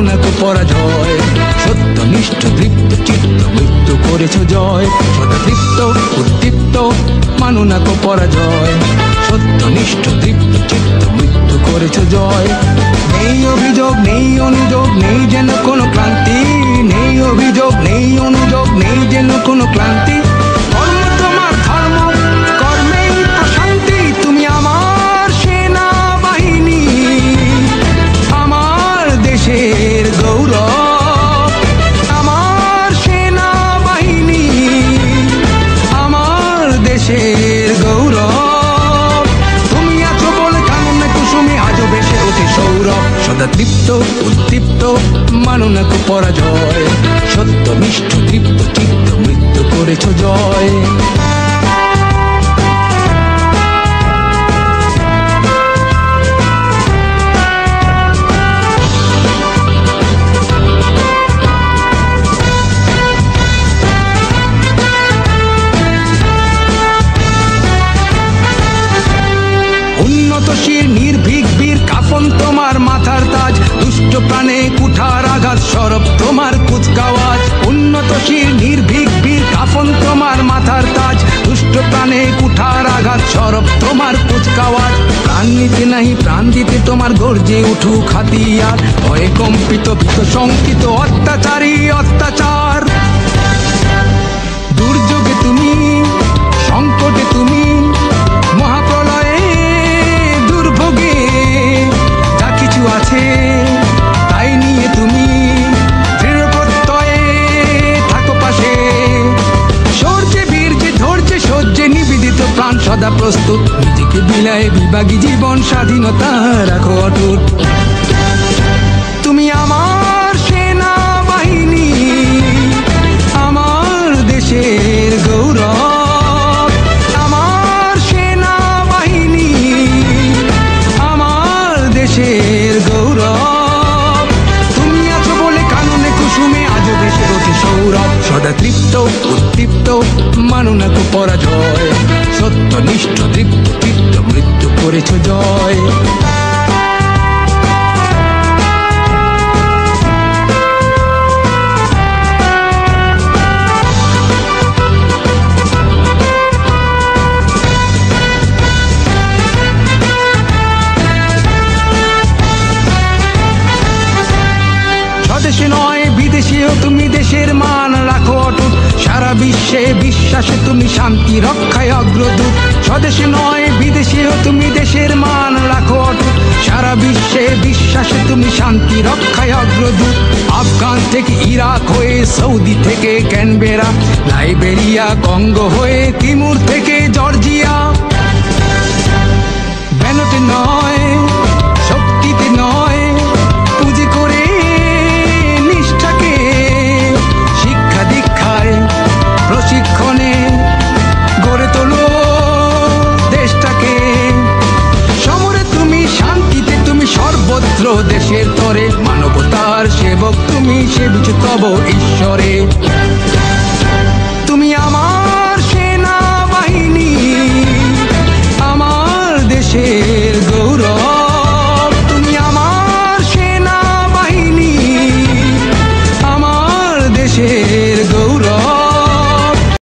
না তো পরাজয়। সত্যনিষ্ঠ তৃপ্ত চিত্ত মৃত্যু করেছ জয়। সদা তৃপ্ত উদ্দীপ্ত মানো না তো পরাজয়। সত্যনিষ্ঠ তৃপ্ত চিত্ত মৃত্যু করেছ জয়। নেই অভিযোগ নেই অনুযোগ নেই যেন কোনো ক্লান্তি। নেই অভিযোগ নেই অনুযোগ নেই যেন কোনো ক্লান্তি। কর্ম তোমার ধর্ম কর্মেই প্রশান্তি। তুমি আমার সেনাবাহিনী, আমার দেশের গৌরব। আমার সেনাবাহিনী, আমার দেশের গৌরব। তুমি আছো বলে কাননে কুসুমে আজও বেশে ওঠে সৌরভ। সদা তৃপ্ত উদ্দীপ্ত মানো না তো পরাজয়। সত্যনিষ্ঠ তৃপ্ত চিত্ত মৃত্যু করেছ জয়। উন্নতশীল নির্ভীক বীর কাফন তোমার মাথার তাজ। দুষ্ট প্রাণে কুঠার আঘাত সরব তোমার কুচকাওয়াজ। উন্নতশীল নির্ভীক বীর কাফন তোমার মাথার তাজ। দুষ্ট প্রাণে কুঠার আঘাত সরব তোমার কুচকাওয়াজ। প্রাণ নিতে নাহি প্রাণ দিতে তোমার গর্জে উঠুক হাতিয়ার। ভয়ে কম্পিত ভীত শঙ্কিত অত্যাচারী অত্যাচার। দুর্যোগে তুমি, সংকটে তুমি, মহাপ্রলয়ে দুর্ভোগে যা কিছু আছে তাই নিয়ে তুমি দৃঢ় প্রত্যয়ে থাকো পাশে। শৌর্যে বীর্যে ধৈর্যে সহ্যে নিবেদিত প্রাণ সদা প্রস্তুত। নিজেকে বিলায় বিভাগী জীবন স্বাধীনতা রাখো অটুট। তুমি আমার সেনাবাহিনী, আমার দেশের গৌরব। আমার সেনাবাহিনী, আমার দেশের গৌরব। তুমি আছো বলে কাননে কুসুমে আজও বেশে ওঠে সৌরভ। সদা তৃপ্ত উদ্দীপ্ত মানো না তো পরাজয়। সত্যনিষ্ঠ তৃপ্ত চিত্ত মৃত্যু করেছ জয়। স্বদেশে নয় বিদেশেও তুমি দেশের মান রাখো অটুট। সারা বিশ্বে বিশ্বাসে তুমি শান্তি রক্ষায় অগ্রদূত। স্বদেশে নয় বিদেশেও তুমি দেশের মান রাখো অটুট। সারা বিশ্বে বিশ্বাসে তুমি শান্তি রক্ষায় অগ্রদূত। আফগান থেকে ইরাক হয়ে সৌদি থেকে ক্যানবেরা, লাইবেরিয়া কঙ্গো হয়ে তিমুর থেকে জর্জিয়া। ব্যানটে নয় শক্তিতে নয় পুঁজি করে নিষ্ঠাকে, শিক্ষা দীক্ষায় প্রশিক্ষণে গড়ে তোলো দেশটাকে। সমরে তুমি শান্তিতে তুমি সর্বত্র দেশের তরে। মানবতার সেবক তুমি সেবিছ তব ঈশ্বরে। তুমি আমার সেনাবাহিনী, আমার দেশের গৌরব। তুমি আমার সেনাবাহিনী, আমার দেশের